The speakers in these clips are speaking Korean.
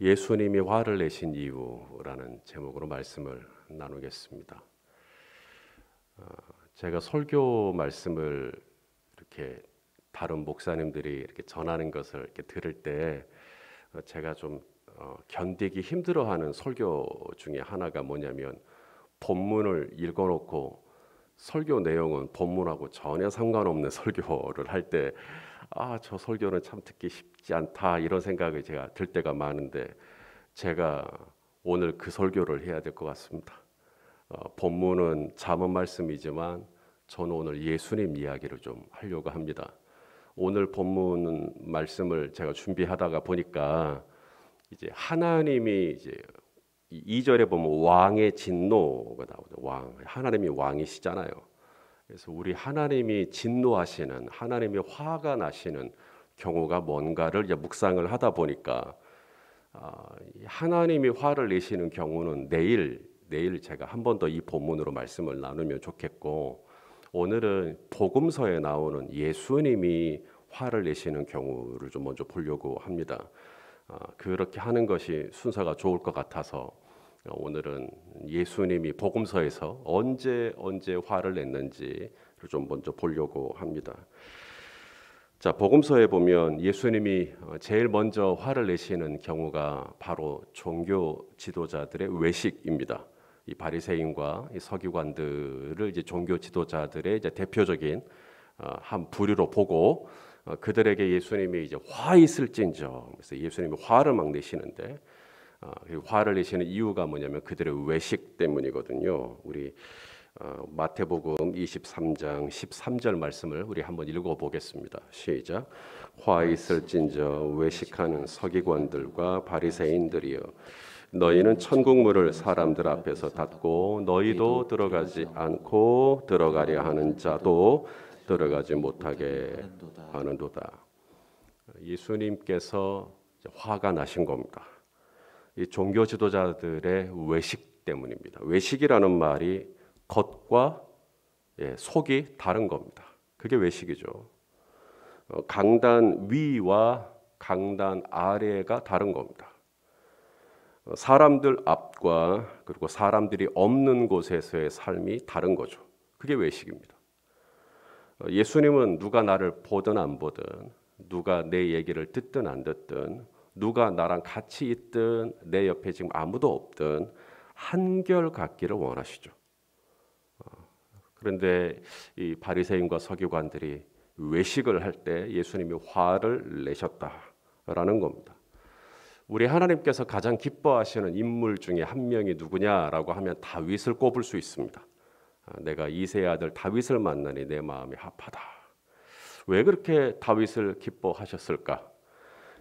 예수님이 화를 내신 이유라는 제목으로 말씀을 나누겠습니다. 제가 설교 말씀을 이렇게 다른 목사님들이 이렇게 전하는 것을 이렇게 들을 때 제가 좀 견디기 힘들어하는 설교 중에 하나가 뭐냐면, 본문을 읽어놓고 설교 내용은 본문하고 전혀 상관없는 설교를 할 때 저 설교는 참 듣기 쉽지 않다, 이런 생각이 제가 들 때가 많은데, 제가 오늘 그 설교를 해야 될 것 같습니다. 본문은 잠언 말씀이지만 저는 오늘 예수님 이야기를 좀 하려고 합니다. 오늘 본문 말씀을 제가 준비하다가 보니까 이제 하나님이 이제 2절에 보면 왕의 진노가 나오죠. 하나님이 왕이시잖아요. 그래서 우리 하나님이 진노하시는, 하나님이 화가 나시는 경우가 뭔가를 이제 묵상을 하다 보니까 하나님이 화를 내시는 경우는 내일 제가 한 번 더 이 본문으로 말씀을 나누면 좋겠고, 오늘은 복음서에 나오는 예수님이 화를 내시는 경우를 좀 먼저 보려고 합니다. 그렇게 하는 것이 순서가 좋을 것 같아서 오늘은 예수님이 복음서에서 언제 화를 냈는지를 좀 먼저 보려고 합니다. 자, 복음서에 보면 예수님이 제일 먼저 화를 내시는 경우가 바로 종교 지도자들의 외식입니다. 이 바리새인과 이 서기관들을 이제 종교 지도자들의 이제 대표적인 한 부류로 보고, 그들에게 예수님이 이제 화 있을진저, 그래서 예수님이 화를 막 내시는데, 화를 내시는 이유가 뭐냐면 그들의 외식 때문이거든요. 우리 마태복음 23장 13절 말씀을 우리 한번 읽어보겠습니다. 시작. 화 있을진저 외식하는 서기관들과 바리새인들이여, 너희는 천국문을 사람들 앞에서 닫고 너희도 들어가지 않고 들어가려 하는 자도 들어가지 못하게 하는도다. 예수님께서 화가 나신 겁니다. 이 종교 지도자들의 외식 때문입니다. 외식이라는 말이 겉과 속이 다른 겁니다. 그게 외식이죠. 강단 위와 강단 아래가 다른 겁니다. 사람들 앞과 그리고 사람들이 없는 곳에서의 삶이 다른 거죠. 그게 외식입니다. 예수님은 누가 나를 보든 안 보든, 누가 내 얘기를 듣든 안 듣든, 누가 나랑 같이 있든 내 옆에 지금 아무도 없든 한결 같기를 원하시죠. 그런데 이 바리새인과 서기관들이 외식을 할 때 예수님이 화를 내셨다라는 겁니다. 우리 하나님께서 가장 기뻐하시는 인물 중에 한 명이 누구냐라고 하면 다윗을 꼽을 수 있습니다. 내가 이새의 아들 다윗을 만나니 내 마음이 합하다. 왜 그렇게 다윗을 기뻐하셨을까?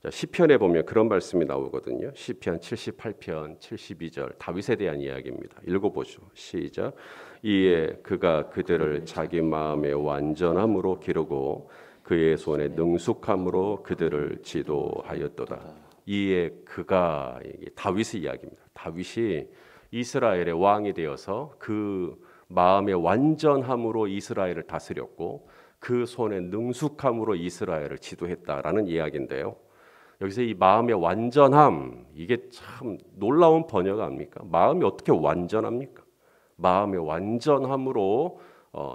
자, 시편에 보면 그런 말씀이 나오거든요. 시편 78편 72절 다윗에 대한 이야기입니다. 읽어보죠. 시작. 이에 그가 그들을 자기 마음의 완전함으로 기르고 그의 손의 능숙함으로 그들을 지도하였도다. 이에 그가, 다윗의 이야기입니다. 다윗이 이스라엘의 왕이 되어서 그 마음의 완전함으로 이스라엘을 다스렸고 그 손의 능숙함으로 이스라엘을 지도했다라는 이야기인데요. 여기서 이 마음의 완전함, 이게 참 놀라운 번역 아닙니까? 마음이 어떻게 완전합니까? 마음의 완전함으로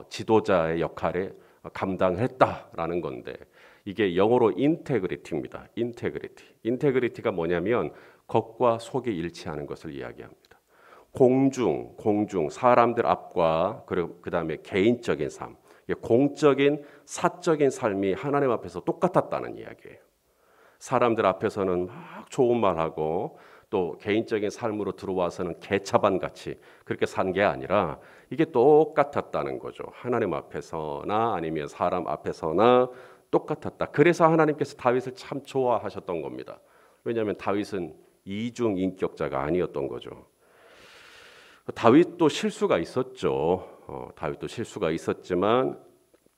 지도자의 역할에 감당했다라는 건데, 이게 영어로 인테그리티입니다. 인테그리티가 뭐냐면 겉과 속이 일치하는 것을 이야기합니다. 공중, 사람들 앞과 그리고 그 다음에 개인적인 삶, 공적인 사적인 삶이 하나님 앞에서 똑같았다는 이야기예요. 사람들 앞에서는 막 좋은 말하고 또 개인적인 삶으로 들어와서는 개차반 같이 그렇게 산 게 아니라 이게 똑같았다는 거죠. 하나님 앞에서나 아니면 사람 앞에서나 똑같았다. 그래서 하나님께서 다윗을 참 좋아하셨던 겁니다. 왜냐하면 다윗은 이중 인격자가 아니었던 거죠. 다윗도 실수가 있었죠. 다윗도 실수가 있었지만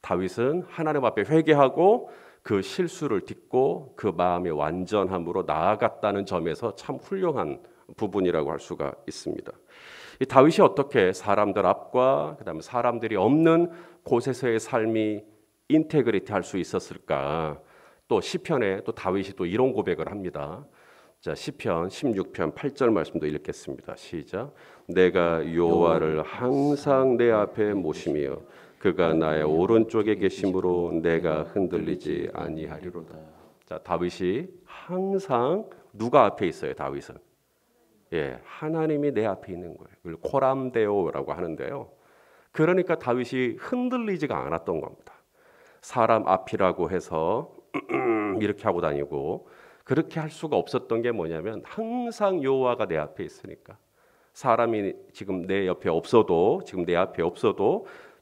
다윗은 하나님 앞에 회개하고 그 실수를 딛고 그 마음의 완전함으로 나아갔다는 점에서 참 훌륭한 부분이라고 할 수가 있습니다. 이 다윗이 어떻게 사람들 앞과 그다음에 사람들이 없는 곳에서의 삶이 인테그리티 할 수 있었을까? 또 시편에 또 다윗이 또 이런 고백을 합니다. 자, 시편 16편 8절 말씀도 읽겠습니다. 시작. 내가 여호와를 항상 내 앞에 모시며 그가 나의 오른쪽에 계심으로 내가 흔들리지 아니하리로다. 자, 다윗이 항상 누가 앞에 있어요? 다윗은 하나님이 내 앞에 있는 거예요. 그걸 코람데오라고 하는데요. 그러니까 다윗이 흔들리지가 않았던 겁니다. 사람 앞이라고 해서 이렇게 하고 다니고 그렇게 할 수가 없었던 게 뭐냐면 항상 여호와가 내 앞에 있으니까. 사람이 지금 내 옆에 없어도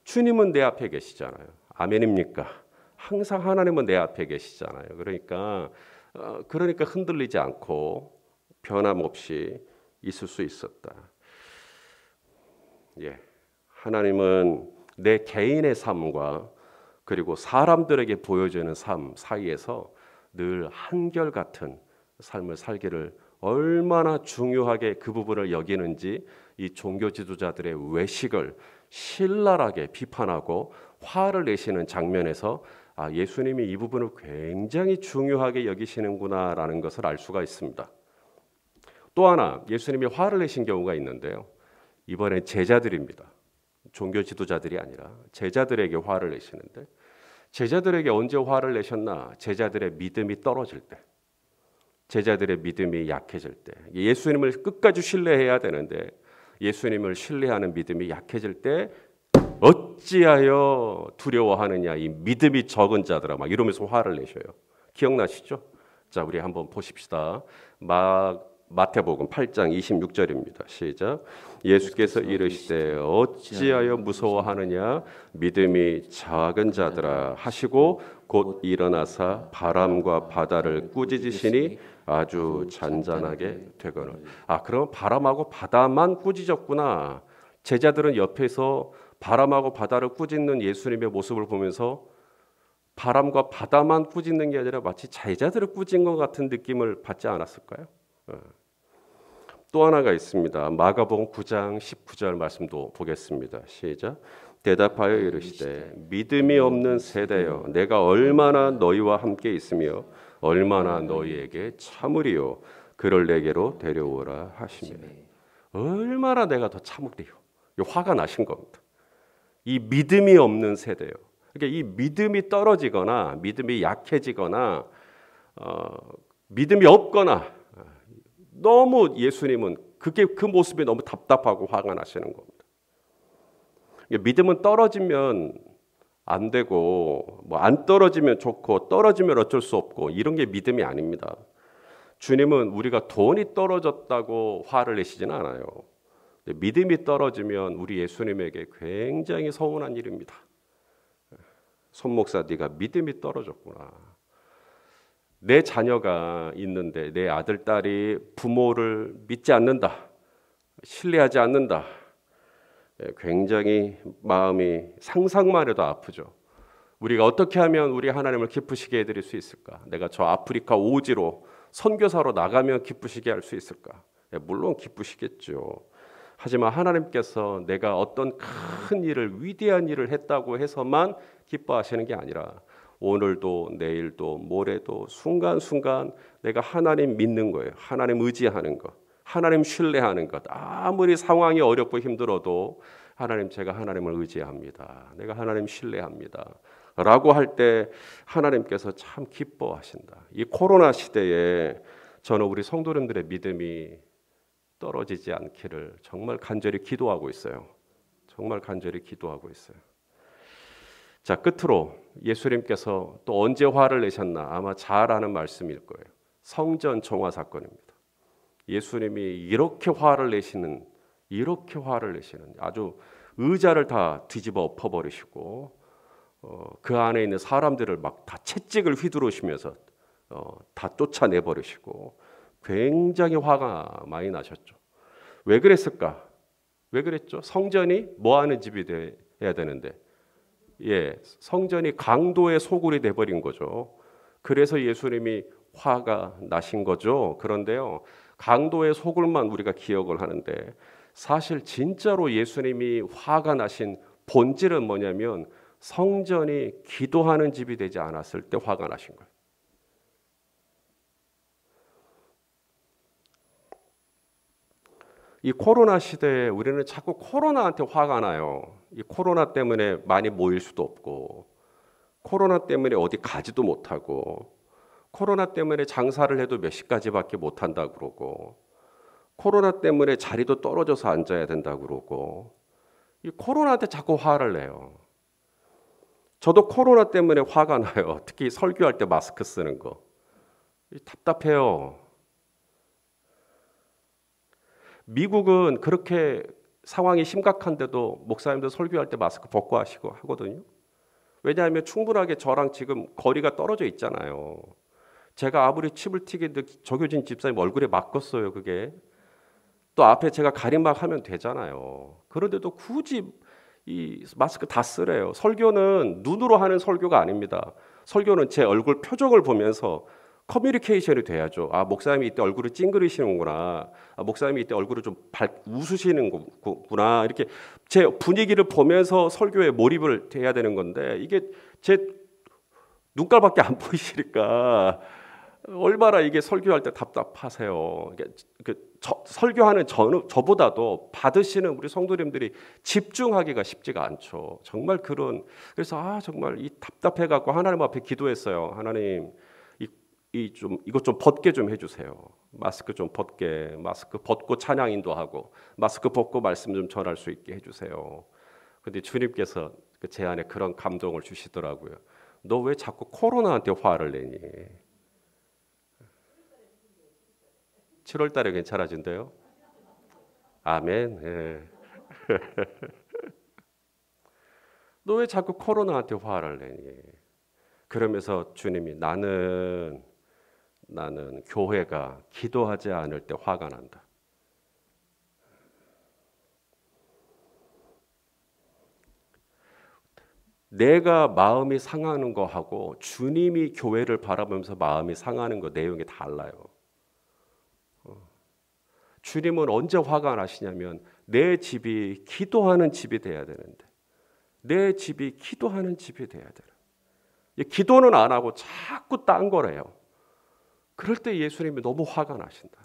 주님은 내 앞에 계시잖아요. 아멘입니까? 항상 하나님은 내 앞에 계시잖아요. 그러니까 흔들리지 않고 변함없이 있을 수 있었다. 하나님은 내 개인의 삶과 그리고 사람들에게 보여주는 삶 사이에서 늘 한결같은 삶을 살기를 얼마나 중요하게 그 부분을 여기는지 이 종교 지도자들의 외식을 신랄하게 비판하고 화를 내시는 장면에서 예수님이 이 부분을 굉장히 중요하게 여기시는구나라는 것을 알 수가 있습니다. 또 하나 예수님이 화를 내신 경우가 있는데요. 이번엔 제자들입니다. 종교 지도자들이 아니라 제자들에게 화를 내시는데, 제자들에게 언제 화를 내셨나? 제자들의 믿음이 떨어질 때, 제자들의 믿음이 약해질 때, 예수님을 끝까지 신뢰해야 되는데 예수님을 신뢰하는 믿음이 약해질 때 어찌하여 두려워하느냐 이 믿음이 적은 자들아, 막 이러면서 화를 내셔요. 기억나시죠? 자, 우리 한번 보십시다. 마태복음 8장 26절입니다. 시작. 예수께서 이르시되 어찌하여 무서워하느냐 믿음이 작은 자들아 하시고 곧 일어나사 바람과 바다를 꾸짖으시니 아주 잔잔하게 되거늘. 그럼 바람하고 바다만 꾸짖었구나. 제자들은 옆에서 바람하고 바다를 꾸짖는 예수님의 모습을 보면서 바람과 바다만 꾸짖는 게 아니라 마치 제자들을 꾸짖은 것 같은 느낌을 받지 않았을까요? 또 하나가 있습니다. 마가복음 9장 19절 말씀도 보겠습니다. 시작. 대답하여 이르시되 믿음이 없는 세대여 내가 얼마나 너희와 함께 있으며 얼마나 너희에게 참으리요 그를 내게로 데려오라 하시며. 얼마나 내가 더 참으리요. 화가 나신 겁니다. 이 믿음이 없는 세대요. 그러니까 이 믿음이 떨어지거나 믿음이 약해지거나 믿음이 없거나 너무 예수님은 그 모습이 너무 답답하고 화가 나시는 겁니다. 믿음은 떨어지면 안 되고 안 떨어지면 좋고 떨어지면 어쩔 수 없고 이런 게 믿음이 아닙니다. 주님은 우리가 돈이 떨어졌다고 화를 내시지는 않아요. 믿음이 떨어지면 우리 예수님에게 굉장히 서운한 일입니다. 손 목사, 네가 믿음이 떨어졌구나. 내 자녀가 있는데 내 아들, 딸이 부모를 믿지 않는다, 신뢰하지 않는다. 굉장히 마음이 상상만 해도 아프죠. 우리가 어떻게 하면 우리 하나님을 기쁘시게 해드릴 수 있을까? 내가 저 아프리카 오지로 선교사로 나가면 기쁘시게 할 수 있을까? 물론 기쁘시겠죠. 하지만 하나님께서 내가 어떤 큰 일을, 위대한 일을 했다고 해서만 기뻐하시는 게 아니라 오늘도 내일도 모레도 순간순간 내가 하나님 믿는 거예요. 하나님 의지하는 것, 하나님 신뢰하는 것. 아무리 상황이 어렵고 힘들어도 하나님, 제가 하나님을 의지합니다. 내가 하나님 신뢰합니다. 라고 할 때 하나님께서 참 기뻐하신다. 이 코로나 시대에 저는 우리 성도님들의 믿음이 떨어지지 않기를 정말 간절히 기도하고 있어요. 정말 간절히 기도하고 있어요. 자, 끝으로 예수님께서 또 언제 화를 내셨나? 아마 잘 아는 말씀일 거예요. 성전 정화 사건입니다. 예수님이 이렇게 화를 내시는 아주 의자를 다 뒤집어 엎어버리시고 그 안에 있는 사람들을 막 다 채찍을 휘두르시면서 다 쫓아내버리시고 굉장히 화가 많이 나셨죠. 왜 그랬을까? 왜 그랬죠? 성전이 뭐 하는 집이 돼야 되는데, 성전이 강도의 소굴이 돼버린 거죠. 그래서 예수님이 화가 나신 거죠. 그런데요, 강도의 소굴만 우리가 기억을 하는데 사실 진짜로 예수님이 화가 나신 본질은 뭐냐면 성전이 기도하는 집이 되지 않았을 때 화가 나신 거예요. 이 코로나 시대에 우리는 자꾸 코로나한테 화가 나요. 이 코로나 때문에 많이 모일 수도 없고, 코로나 때문에 어디 가지도 못하고, 코로나 때문에 장사를 해도 몇 시까지밖에 못한다 그러고, 코로나 때문에 자리도 떨어져서 앉아야 된다 그러고, 이 코로나한테 자꾸 화를 내요. 저도 코로나 때문에 화가 나요. 특히 설교할 때 마스크 쓰는 거. 답답해요. 미국은 그렇게 상황이 심각한데도 목사님들 설교할 때 마스크 벗고 하거든요. 왜냐하면 충분하게 저랑 지금 거리가 떨어져 있잖아요. 제가 아무리 칩을 튀기도 정효진 집사님 얼굴에 맞겠어요, 그게. 또 앞에 제가 가림막 하면 되잖아요. 그런데도 굳이 이 마스크 다 쓰래요. 설교는 눈으로 하는 설교가 아닙니다. 설교는 제 얼굴 표정을 보면서 커뮤니케이션이 돼야죠. 아, 목사님이 이때 얼굴을 찡그리시는구나. 아, 목사님이 이때 얼굴을 좀 웃으시는구나. 이렇게 제 분위기를 보면서 설교에 몰입을 해야 되는 건데, 이게 제 눈깔밖에 안 보이시니까 얼마나 이게 설교할 때 답답하세요. 설교하는 저보다도 받으시는 우리 성도님들이 집중하기가 쉽지가 않죠. 정말 그래서 정말 이 답답해 갖고 하나님 앞에 기도했어요. 하나님, 이것 좀 벗게 좀 해주세요. 마스크 좀 벗게, 마스크 벗고 찬양 인도하고, 마스크 벗고 말씀 좀 전할 수 있게 해주세요. 근데 주님께서 제 안에 그런 감동을 주시더라고요. 너 왜 자꾸 코로나한테 화를 내니? 7월 달에 괜찮아진대요. 아멘. 예. 너 왜 자꾸 코로나한테 화를 내니? 그러면서 주님이 나는 교회가 기도하지 않을 때 화가 난다. 내가 마음이 상하는 거하고 주님이 교회를 바라보면서 마음이 상하는 거 내용이 달라요. 주님은 언제 화가 나시냐면 내 집이 기도하는 집이 돼야 되는데, 내 집이 기도하는 집이 돼야 되는. 기도는 안 하고 자꾸 딴 거래요. 그럴 때 예수님이 너무 화가 나신다.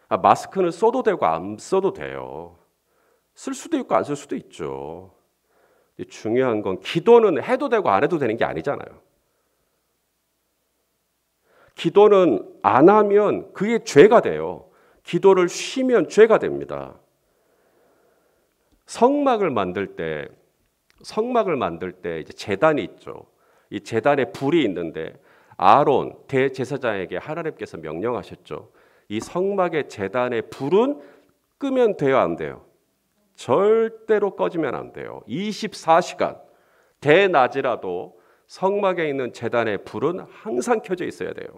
마스크는 써도 되고 안 써도 돼요. 쓸 수도 있고 안 쓸 수도 있죠. 중요한 건 기도는 해도 되고 안 해도 되는 게 아니잖아요. 기도는 안 하면 그게 죄가 돼요. 기도를 쉬면 죄가 됩니다. 성막을 만들 때 이제 제단이 있죠. 이 제단에 불이 있는데 아론 대제사장에게 하나님께서 명령하셨죠. 이 성막의 제단의 불은 끄면 돼요, 안 돼요? 절대로 꺼지면 안 돼요. 24시간 대낮이라도 성막에 있는 제단의 불은 항상 켜져 있어야 돼요.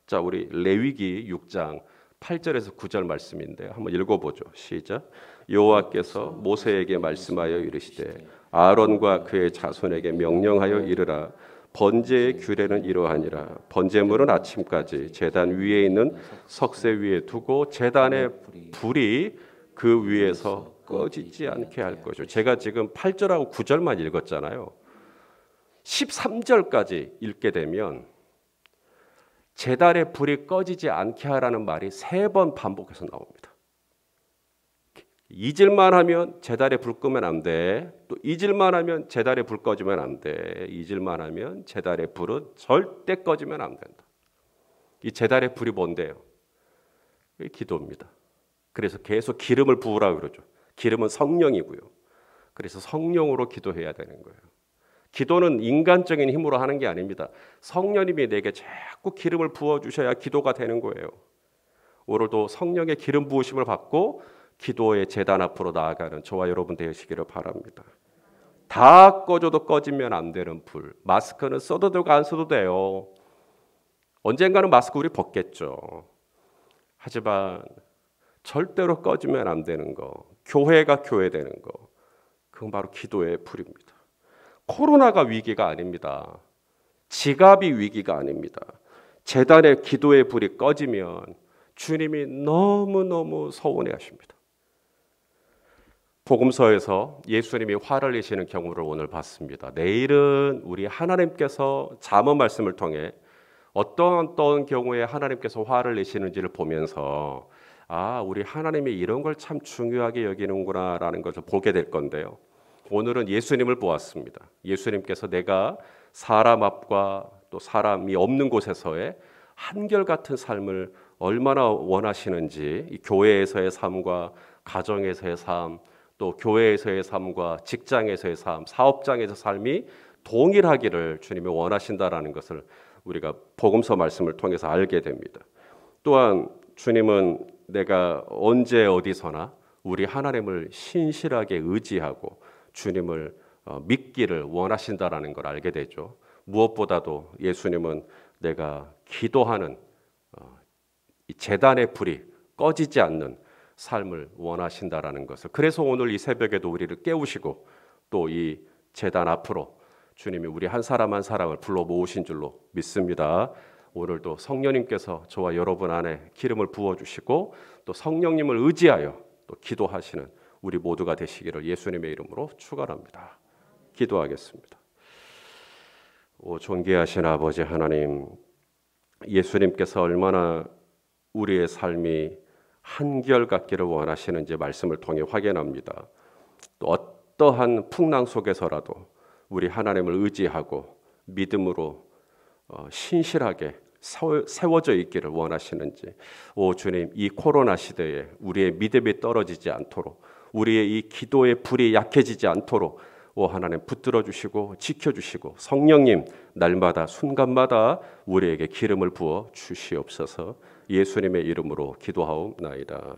자, 우리 레위기 6장 8절에서 9절 말씀인데 한번 읽어보죠. 시작. 여호와께서 모세에게 말씀하여 이르시되 아론과 그의 자손에게 명령하여 이르라. 번제의 규례는 이러하니라. 번제물은 아침까지 제단 위에 있는 석쇠 위에 두고 제단의 불이 그 위에서 꺼지지 않게 할 것이요. 제가 지금 8절하고 9절만 읽었잖아요. 13절까지 읽게 되면 제단의 불이 꺼지지 않게 하라는 말이 3번 반복해서 나옵니다. 잊을만 하면 제단에 불 끄면 안 돼. 또 잊을만 하면 제단에 불 꺼지면 안 돼. 잊을만 하면 제단의 불은 절대 꺼지면 안 된다. 이 제단의 불이 뭔데요? 기도입니다. 그래서 계속 기름을 부으라고 그러죠. 기름은 성령이고요. 그래서 성령으로 기도해야 되는 거예요. 기도는 인간적인 힘으로 하는 게 아닙니다. 성령님이 내게 자꾸 기름을 부어주셔야 기도가 되는 거예요. 오늘도 성령의 기름 부으심을 받고 기도의 제단 앞으로 나아가는 저와 여러분 되시기를 바랍니다. 다 꺼져도 꺼지면 안 되는 불. 마스크는 써도 되고 안 써도 돼요. 언젠가는 마스크 우리 벗겠죠. 하지만 절대로 꺼지면 안 되는 거, 교회가 교회되는 거, 그건 바로 기도의 불입니다. 코로나가 위기가 아닙니다. 지갑이 위기가 아닙니다. 제단의 기도의 불이 꺼지면 주님이 너무너무 서운해하십니다. 복음서에서 예수님이 화를 내시는 경우를 오늘 봤습니다. 내일은 우리 하나님께서 잠언 말씀을 통해 어떤 경우에 하나님께서 화를 내시는지를 보면서 우리 하나님이 이런 걸 참 중요하게 여기는구나라는 것을 보게 될 건데요. 오늘은 예수님을 보았습니다. 예수님께서 내가 사람 앞과 또 사람이 없는 곳에서의 한결같은 삶을 얼마나 원하시는지, 이 교회에서의 삶과 가정에서의 삶, 또 교회에서의 삶과 직장에서의 삶, 사업장에서 삶이 동일하기를 주님이 원하신다라는 것을 우리가 복음서 말씀을 통해서 알게 됩니다. 또한 주님은 내가 언제 어디서나 우리 하나님을 신실하게 의지하고 주님을 믿기를 원하신다라는 걸 알게 되죠. 무엇보다도 예수님은 내가 기도하는 이 제단의 불이 꺼지지 않는 삶을 원하신다라는 것을, 그래서 오늘 이 새벽에도 우리를 깨우시고 또 이 제단 앞으로 주님이 우리 한 사람 한 사람을 불러 모으신 줄로 믿습니다. 오늘도 성령님께서 저와 여러분 안에 기름을 부어주시고 또 성령님을 의지하여 또 기도하시는 우리 모두가 되시기를 예수님의 이름으로 축원합니다. 기도하겠습니다. 오 존귀하신 아버지 하나님, 예수님께서 얼마나 우리의 삶이 한결같기를 원하시는지 말씀을 통해 확인합니다. 또 어떠한 풍랑 속에서라도 우리 하나님을 의지하고 믿음으로 신실하게 세워져 있기를 원하시는지, 오 주님, 이 코로나 시대에 우리의 믿음이 떨어지지 않도록, 우리의 이 기도의 불이 약해지지 않도록 오 하나님 붙들어 주시고 지켜주시고 성령님 날마다 순간마다 우리에게 기름을 부어 주시옵소서. 예수님의 이름으로 기도하옵나이다.